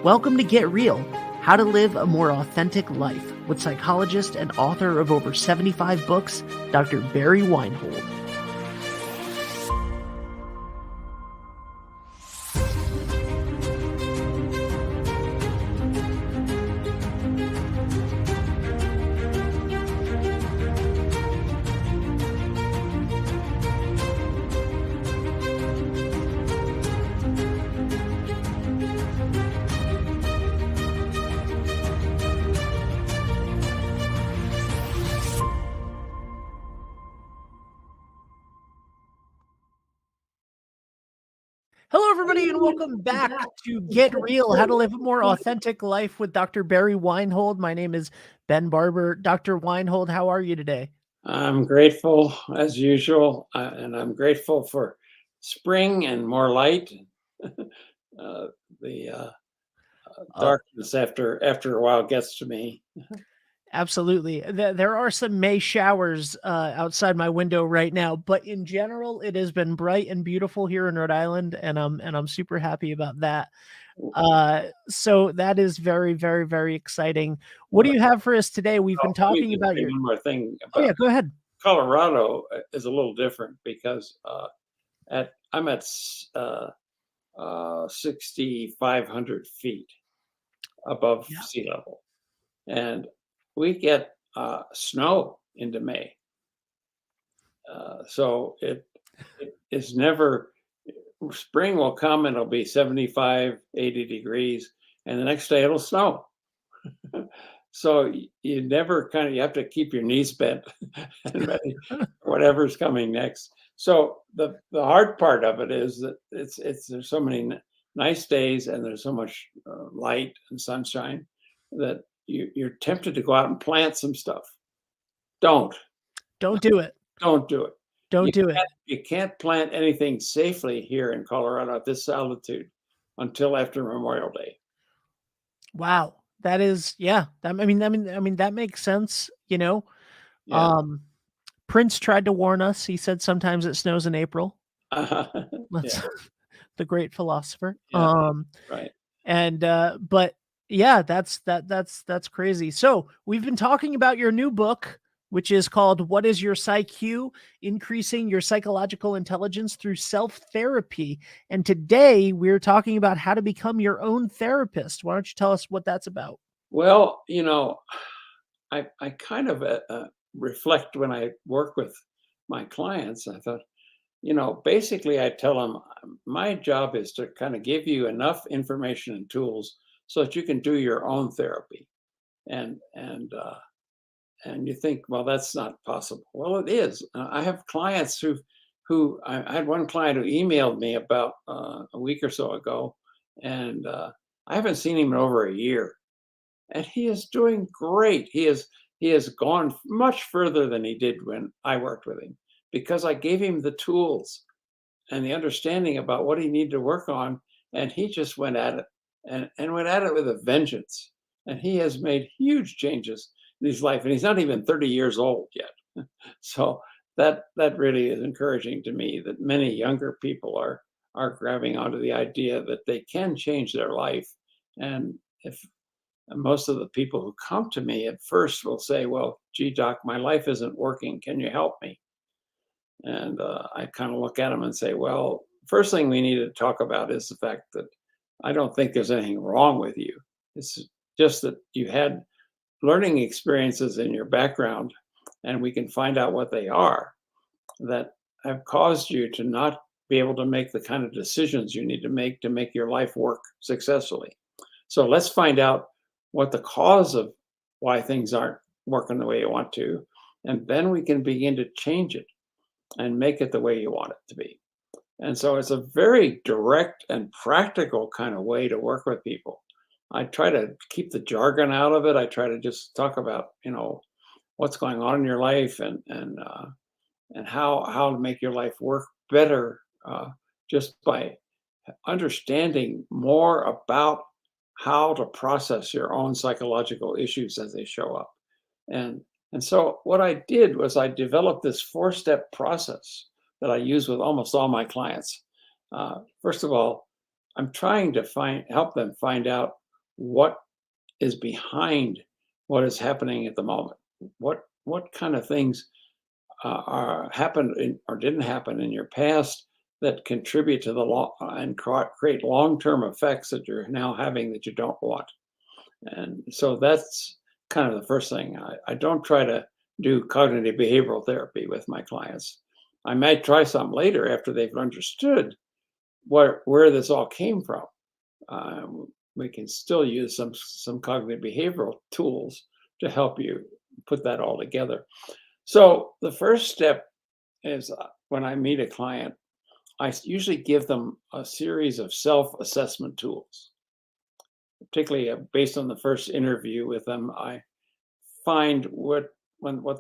Welcome to Get Real, How to Live a More Authentic Life, with psychologist and author of over 75 books, Dr. Barry Weinhold. Hello, everybody, and welcome back to Get Real, How to Live a More Authentic Life with Dr. Barry Weinhold. My name is Ben Barber. Dr. Weinhold, how are you today? I'm grateful as usual, and I'm grateful for spring and more light. The darkness after a while gets to me. Absolutely. There are some May showers outside my window right now, but in general, it has been bright and beautiful here in Rhode Island, and I'm super happy about that. So that is very, very, very exciting. What do you have for us today? We've been Let me talking just about say your. one more thing Oh yeah, about go ahead. Colorado is a little different because I'm at 6,500 feet above Yeah. sea level, and we get snow into May. So it is never, spring will come and it'll be 75, 80 degrees, and the next day it'll snow. So you never you have to keep your knees bent and ready for whatever's coming next. So the hard part of it is that there's so many nice days and there's so much light and sunshine that you're tempted to go out and plant some stuff. Don't do it. don't do it. Don't do it. You can't plant anything safely here in Colorado at this altitude until after Memorial Day. Wow. That is, yeah. I mean, that makes sense. Yeah. Prince tried to warn us. He said sometimes it snows in April. Yeah. That's the great philosopher. Yeah. Right. And but yeah, that's crazy. So we've been talking about your new book, which is called What Is Your PsyQ? Increasing Your Psychological Intelligence Through Self-Therapy. And today we're talking about how to become your own therapist. Why don't you tell us what that's about? Well, I kind of reflect when I work with my clients. I thought, basically I tell them my job is to kind of give you enough information and tools so that you can do your own therapy. And you think, well, that's not possible. Well, it is. I have clients who I had one client who emailed me about a week or so ago, and I haven't seen him in over a year, and he is doing great. He has gone much further than he did when I worked with him because I gave him the tools and the understanding about what he needed to work on, and he just went at it and went at it with a vengeance. And he has made huge changes in his life, and he's not even 30 years old yet. So that really is encouraging to me that many younger people are grabbing onto the idea that they can change their life. And if most of the people who come to me at first will say, well, gee, doc, my life isn't working. Can you help me? And I kind of look at them and say, well, first thing we need to talk about is the fact that I don't think there's anything wrong with you. It's just that you had learning experiences in your background, and we can find out what they are that have caused you to not be able to make the kind of decisions you need to make your life work successfully. So let's find out what the cause of why things aren't working the way you want to, and then we can begin to change it and make it the way you want it to be. And so it's a very direct and practical kind of way to work with people. I try to keep the jargon out of it. I try to just talk about, what's going on in your life and how to make your life work better just by understanding more about how to process your own psychological issues as they show up. And and so what I did was I developed this four-step process that I use with almost all my clients. First of all, I'm trying to help them find out what is behind what is happening at the moment. What kind of things are happened or didn't happen in your past that contribute to the law and create long-term effects that you're now having that you don't want. And so that's kind of the first thing. I don't try to do cognitive behavioral therapy with my clients. I might try some later after they've understood where this all came from. We can still use some cognitive behavioral tools to help you put that all together. So the first step is when I meet a client, I usually give them a series of self-assessment tools. Particularly based on the first interview with them, I find what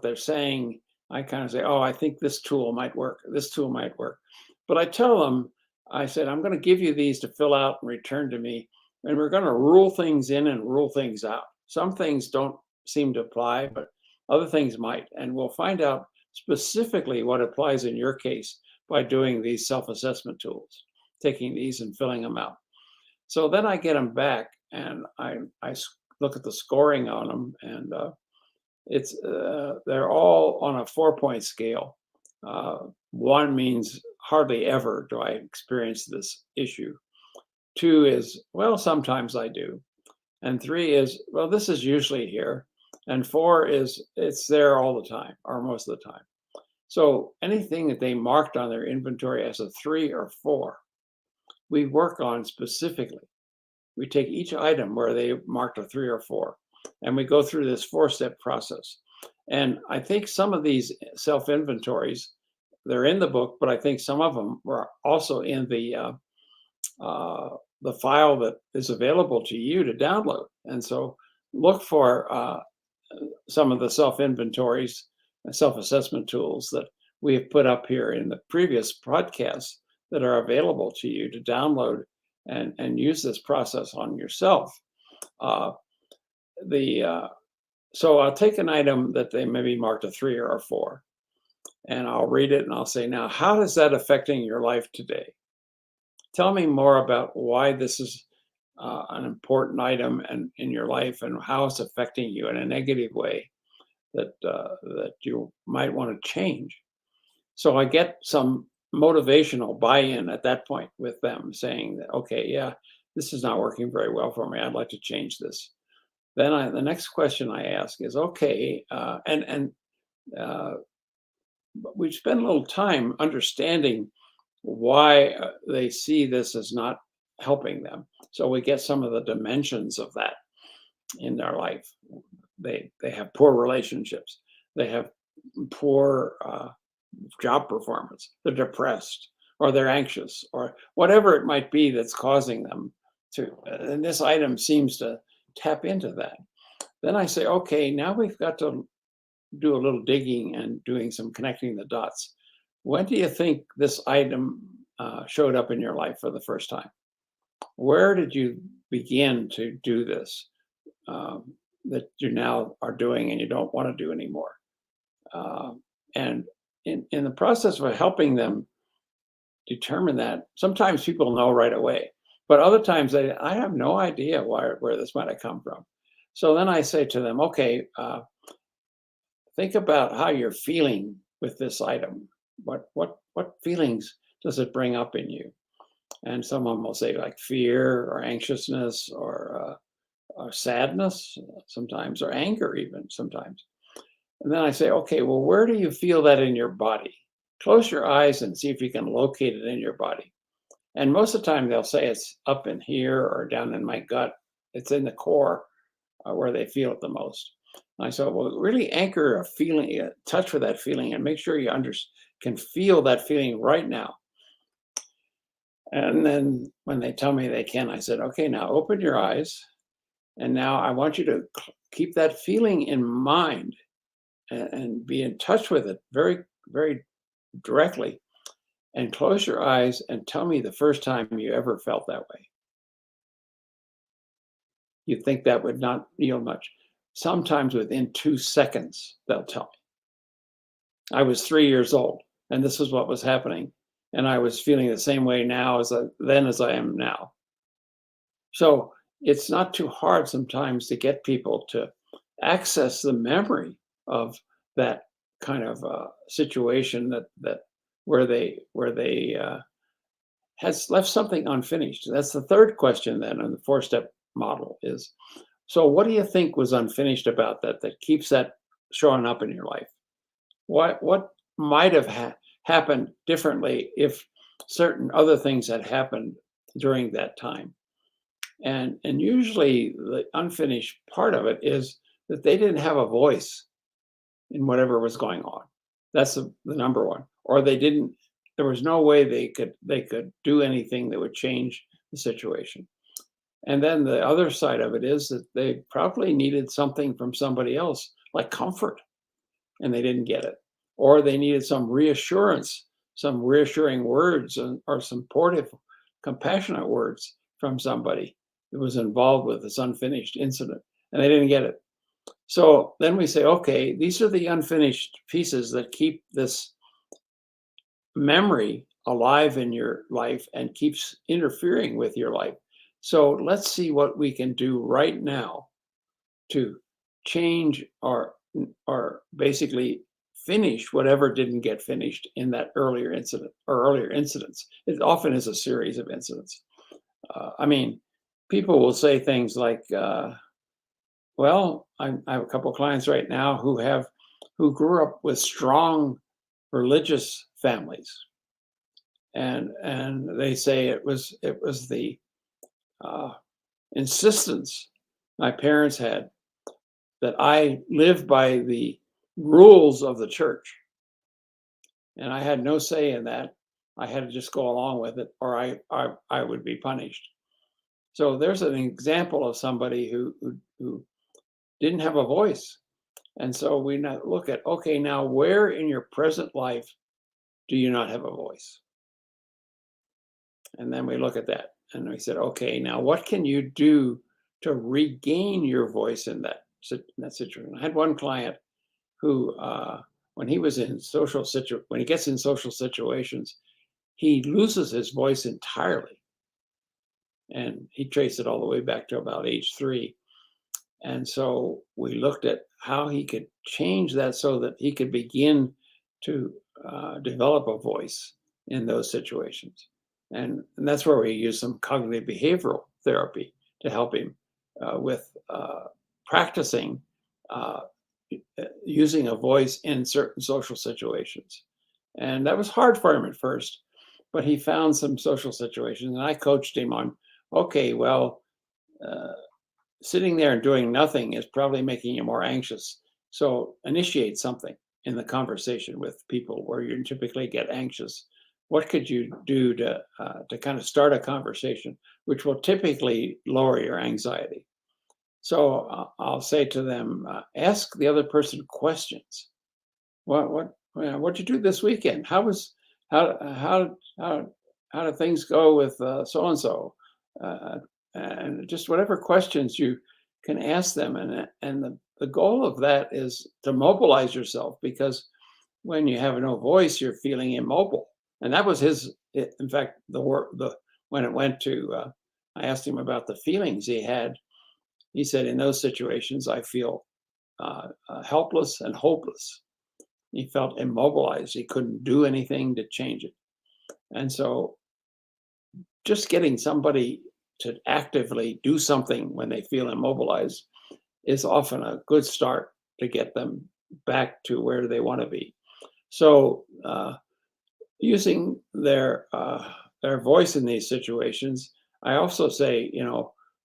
they're saying. I kind of say, "Oh, I think this tool might work. This tool might work." But I tell them, I said, "I'm going to give you these to fill out and return to me, and we're going to rule things in and rule things out. Some things don't seem to apply, but other things might, and we'll find out specifically what applies in your case by doing these self-assessment tools, taking these and filling them out." So then I get them back and I look at the scoring on them, and they're all on a 4-point scale. One means hardly ever do I experience this issue. Two is, well, sometimes I do. And three is, well, this is usually here. And four is, it's there all the time or most of the time. So anything that they marked on their inventory as a 3 or 4, we work on specifically. We take each item where they marked a 3 or 4, and we go through this 4-step process. And I think some of these self-inventories, they're in the book, but I think some of them were also in the file that is available to you to download. And so look for some of the self-inventories and self-assessment tools that we have put up here in the previous podcasts that are available to you to download and use this process on yourself. So I'll take an item that they maybe marked a 3 or a 4, and I'll read it and I'll say, now, how is that affecting your life today? Tell me more about why this is an important item in your life and how it's affecting you in a negative way that you might want to change. So I get some motivational buy-in at that point with them saying that, okay, yeah, this is not working very well for me. I'd like to change this. Then the next question I ask is, okay, we spend a little time understanding why they see this as not helping them. So we get some of the dimensions of that in their life. They have poor relationships. They have poor job performance. They're depressed, or they're anxious, or whatever it might be that's causing them to. And this item seems to tap into that. Then I say, okay, now we've got to do a little digging and doing some connecting the dots. When do you think this item showed up in your life for the first time? Where did you begin to do this that you now are doing and you don't want to do anymore? And in the process of helping them determine that, sometimes people know right away, but other times I have no idea where this might have come from. So then I say to them, okay, think about how you're feeling with this item. What feelings does it bring up in you? And someone will say like fear or anxiousness or sadness sometimes, or anger even sometimes. And then I say, okay, well, where do you feel that in your body? Close your eyes and see if you can locate it in your body. And most of the time they'll say it's up in here or down in my gut. It's in the core where they feel it the most. And I said, well, really anchor a feeling, touch with that feeling, and make sure you can feel that feeling right now. And then when they tell me they can, I said, okay, now open your eyes. And now I want you to keep that feeling in mind and be in touch with it very, very directly. And close your eyes and tell me the first time you ever felt that way. you'd think that would not yield much. Sometimes within 2 seconds, they'll tell me. I was 3 years old, and this is what was happening. And I was feeling the same way now as I am now. So it's not too hard sometimes to get people to access the memory of that kind of situation that where they has left something unfinished. That's the third question then on the 4-step model is, so what do you think was unfinished about that keeps that showing up in your life? What might have happened differently if certain other things had happened during that time? And usually the unfinished part of it is that they didn't have a voice in whatever was going on. That's the number one. Or they didn't. There was no way they could do anything that would change the situation. And then the other side of it is that they probably needed something from somebody else, like comfort, and they didn't get it. Or they needed some reassurance, some reassuring words, or supportive, compassionate words from somebody who was involved with this unfinished incident, and they didn't get it. So then we say, okay, these are the unfinished pieces that keep this memory alive in your life and keeps interfering with your life. So let's see what we can do right now to change or basically finish whatever didn't get finished in that earlier incident or earlier incidents. It often is a series of incidents. I mean, people will say things like, well, I have a couple of clients right now who grew up with strong religious families, and they say it was the insistence my parents had that I live by the rules of the church, and I had no say in that. I had to just go along with it, or I would be punished. So there's an example of somebody who didn't have a voice. And so we now look at, okay, now where in your present life do you not have a voice? And then we look at that and we said, okay, now what can you do to regain your voice in that situation? I had one client who, when he was in when he gets in social situations, he loses his voice entirely. And he traced it all the way back to about age 3. And so we looked at how he could change that so that he could begin to develop a voice in those situations. And that's where we use some cognitive behavioral therapy to help him with practicing using a voice in certain social situations. And that was hard for him at first, but he found some social situations, and I coached him on, okay, well, sitting there and doing nothing is probably making you more anxious. So initiate something in the conversation with people where you typically get anxious. What could you do to kind of start a conversation, which will typically lower your anxiety? So I'll say to them, ask the other person questions. What'd you do this weekend? How did things go with so and so? And just whatever questions you can ask them. And the goal of that is to mobilize yourself, because when you have no voice, you're feeling immobile. And that was in fact, when it went to, I asked him about the feelings he had. He said, in those situations, I feel helpless and hopeless. He felt immobilized. He couldn't do anything to change it. And so just getting somebody to actively do something when they feel immobilized is often a good start to get them back to where they want to be. So using their voice in these situations, I also say,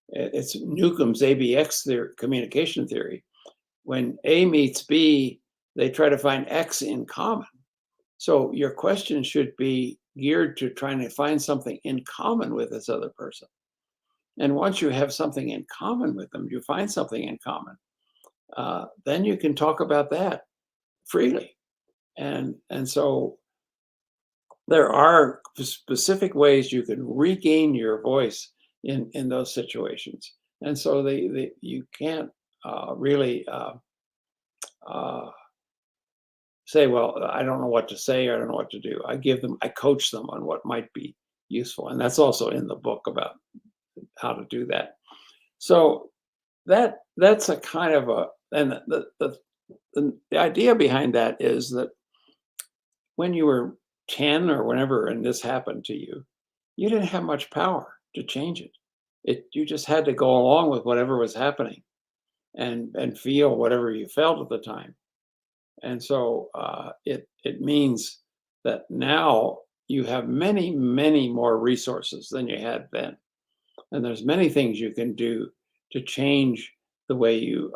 it's Newcomb's ABX communication theory. When A meets B, they try to find X in common. So your question should be geared to trying to find something in common with this other person. And once you have something in common with them, you find something in common, then you can talk about that freely. And so there are specific ways you can regain your voice in those situations. And so you can't really uh, say, well, I don't know what to say, or I don't know what to do. I coach them on what might be useful. And that's also in the book about how to do that. So that's a kind of a, and the idea behind that is that when you were 10 or whenever, and this happened to you, you didn't have much power to change it. You just had to go along with whatever was happening and feel whatever you felt at the time. And so it means that now you have many, many more resources than you had then. And there's many things you can do to change the way you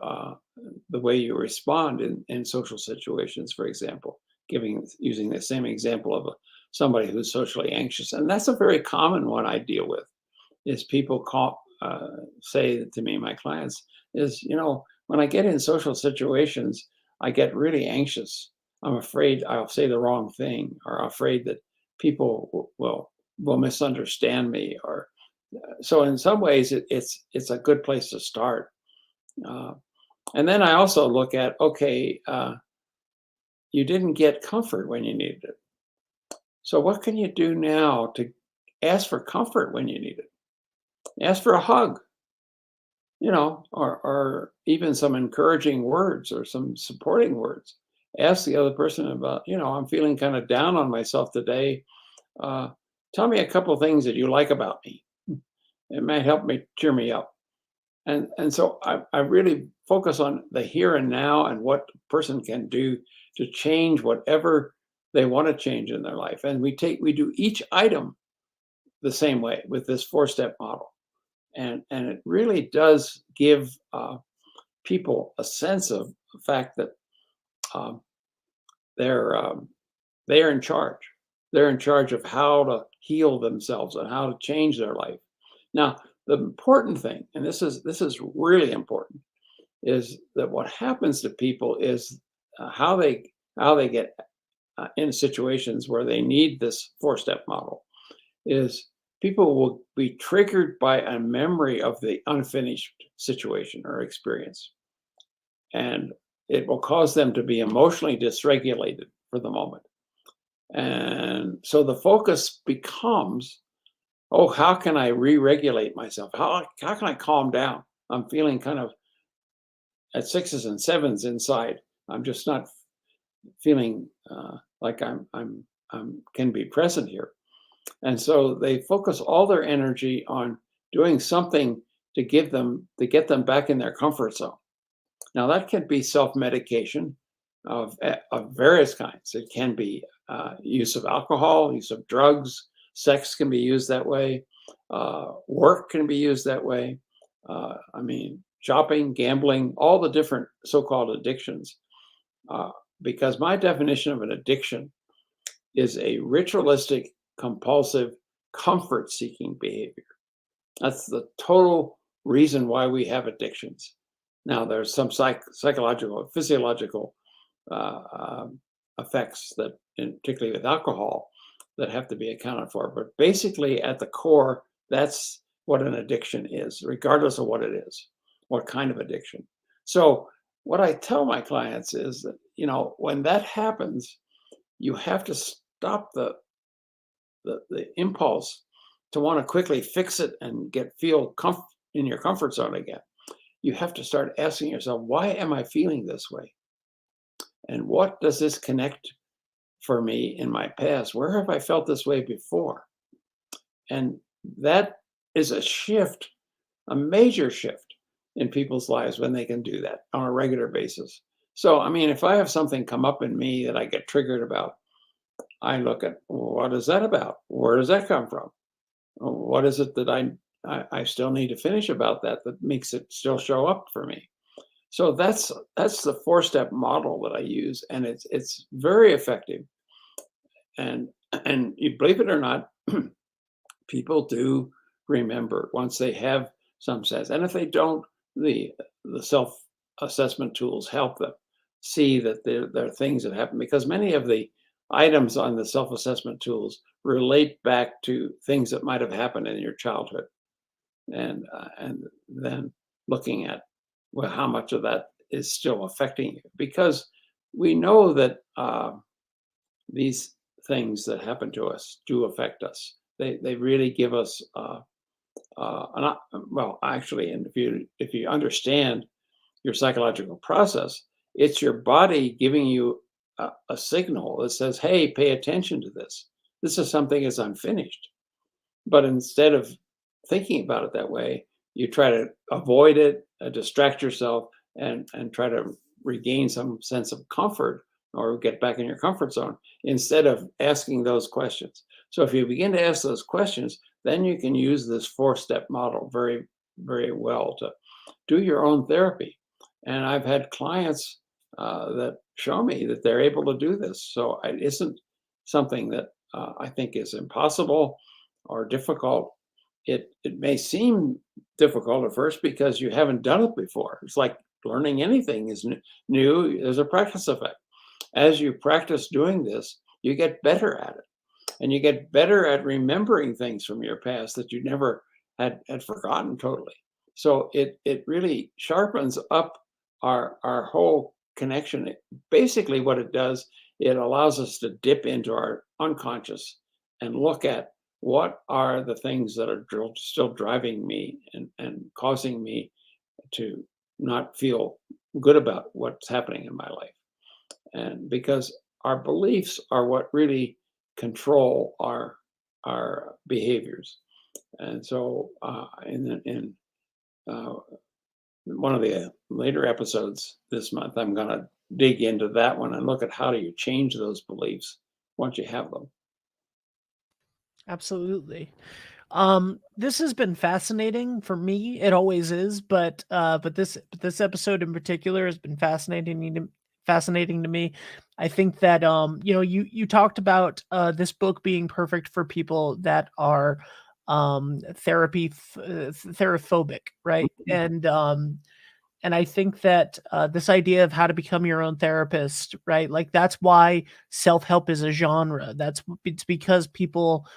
respond in social situations. For example, using the same example of somebody who's socially anxious, and that's a very common one I deal with. Is people say to me, my clients, is, when I get in social situations, I get really anxious. I'm afraid I'll say the wrong thing, or afraid that people will misunderstand me, or so. In some ways, it's a good place to start. Uh, and then I also look at, okay, you didn't get comfort when you needed it. So what can you do now to ask for comfort when you need it? Ask for a hug, or even some encouraging words or some supporting words. Ask the other person about, I'm feeling kind of down on myself today. Uh, Tell me a couple of things that you like about me. It might help me cheer me up. And so I really focus on the here and now and what the person can do to change whatever they want to change in their life. And we do each item the same way with this 4-step model. And it really does give people a sense of the fact that um, they're in charge. They're in charge of how to heal themselves and how to change their life. Now, the important thing, and this is really important, is that what happens to people is how they get in situations where they need this 4-step model is people will be triggered by a memory of the unfinished situation or experience. And it will cause them to be emotionally dysregulated for the moment. And so the focus becomes, oh, how can I re-regulate myself? How can I calm down? I'm feeling kind of at 6s and 7s inside. I'm just not feeling like I'm can be present here. And so they focus all their energy on doing something to get them back in their comfort zone. Now that can be self-medication of various kinds. It can be use of alcohol, use of drugs, sex can be used that way, work can be used that way. Shopping, gambling, all the different so-called addictions. Because my definition of an addiction is a ritualistic, compulsive, comfort-seeking behavior. That's the total reason why we have addictions. Now, there's some psychological, physiological effects that, particularly with alcohol, that have to be accounted for. But basically, at the core, that's what an addiction is, regardless of what it is, what kind of addiction. So, what I tell my clients is that, when that happens, you have to stop the impulse to want to quickly fix it and feel in your comfort zone again. You have to start asking yourself, why am I feeling this way? And what does this connect for me in my past? Where have I felt this way before? And that is a shift, a major shift in people's lives when they can do that on a regular basis. So, if I have something come up in me that I get triggered about, I look at, what is that about? Where does that come from? What is it that I still need to finish about that makes it still show up for me? So that's the 4-step model that I use, and it's very effective. And you believe it or not, people do remember once they have some sense. And if they don't, the self-assessment tools help them see that there are things that happen, because many of the items on the self-assessment tools relate back to things that might have happened in your childhood. and then looking at, well, how much of that is still affecting you, because we know that these things that happen to us do affect us. They really give us well, actually, and if you understand your psychological process, it's your body giving you a signal that says, "Hey, pay attention to this. This is something that's unfinished." But instead of thinking about it that way, you try to avoid it, distract yourself, and try to regain some sense of comfort or get back in your comfort zone instead of asking those questions. So if you begin to ask those questions, then you can use this four-step model very, very well to do your own therapy. And I've had clients that show me that they're able to do this. So it isn't something that I think is impossible or difficult. It may seem difficult at first because you haven't done it before. It's like learning anything is new. There's a practice effect. As you practice doing this, you get better at it, and you get better at remembering things from your past that you never had forgotten totally. So it really sharpens up our whole connection. Basically, what it does, it allows us to dip into our unconscious and look at what are the things that are still driving me and causing me to not feel good about what's happening in my life. And because our beliefs are what really control our behaviors. And so in uh, one of the later episodes this month, I'm going to dig into that one and look at how do you change those beliefs once you have them. Absolutely. This has been fascinating for me. It always is, but this episode in particular has been fascinating to me. I think that you talked about this book being perfect for people that are theraphobic, right? And I think that this idea of how to become your own therapist, right? Like that's why self-help is a genre. It's because people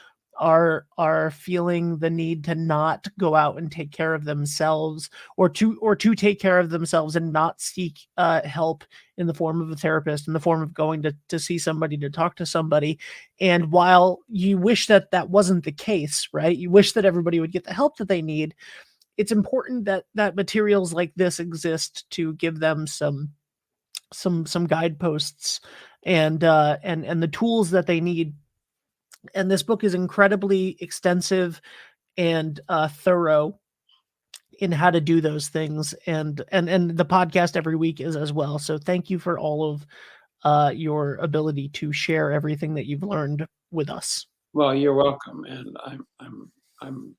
are feeling the need to not go out and take care of themselves, or to take care of themselves and not seek help in the form of a therapist, in the form of going to see somebody, to talk to somebody. And while you wish that that wasn't the case, right? You wish that everybody would get the help that they need. It's important that materials like this exist to give them some guideposts and the tools that they need. And this book is incredibly extensive and thorough in how to do those things, and the podcast every week is as well. So thank you for all of your ability to share everything that you've learned with us. Well, you're welcome, and I'm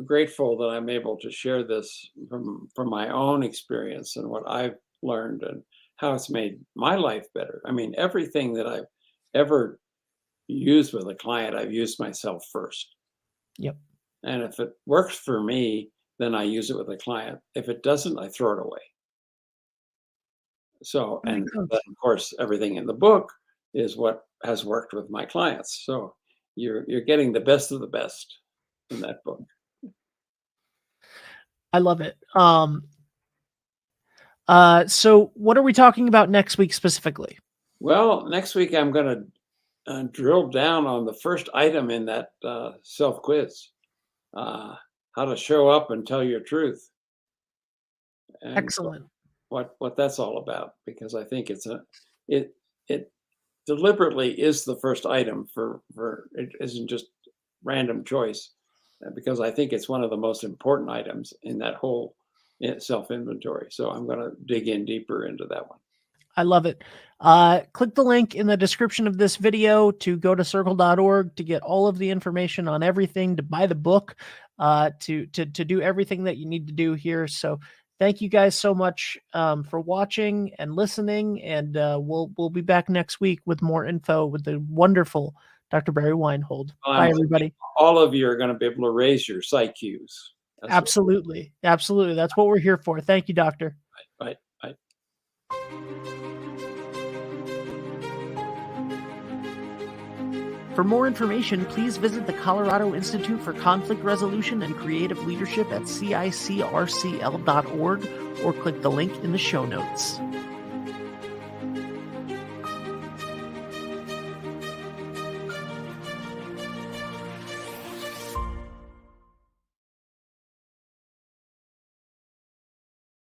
grateful that I'm able to share this from my own experience and what I've learned and how it's made my life better. I mean, everything that I've ever used with a client, I've used myself first. Yep. And if it works for me, then I use it with a client. If it doesn't, I throw it away. So, That and makes sense. then of course, everything in the book is what has worked with my clients. So you're getting the best of the best in that book. I love it. So what are we talking about next week specifically? Well, next week I'm going to drill down on the first item in that self quiz, uh, how to show up and tell your truth, and Excellent. what that's all about. Because I think it it deliberately is the first item for it isn't just random choice, because I think it's one of the most important items in that whole self inventory. So I'm going to dig in deeper into that one. I love it. Click the link in the description of this video to go to circle.org to get all of the information on everything, to buy the book, to do everything that you need to do here. So thank you guys so much for watching and listening, and we'll be back next week with more info with the wonderful Dr. Barry Weinhold. Well, Bye, everybody. all of you are going to be able to raise your PsyQs. Absolutely. Absolutely. That's what we're here for. Thank you, Doctor. Right. For more information, please visit the Colorado Institute for Conflict Resolution and Creative Leadership at CICRCL.org or click the link in the show notes.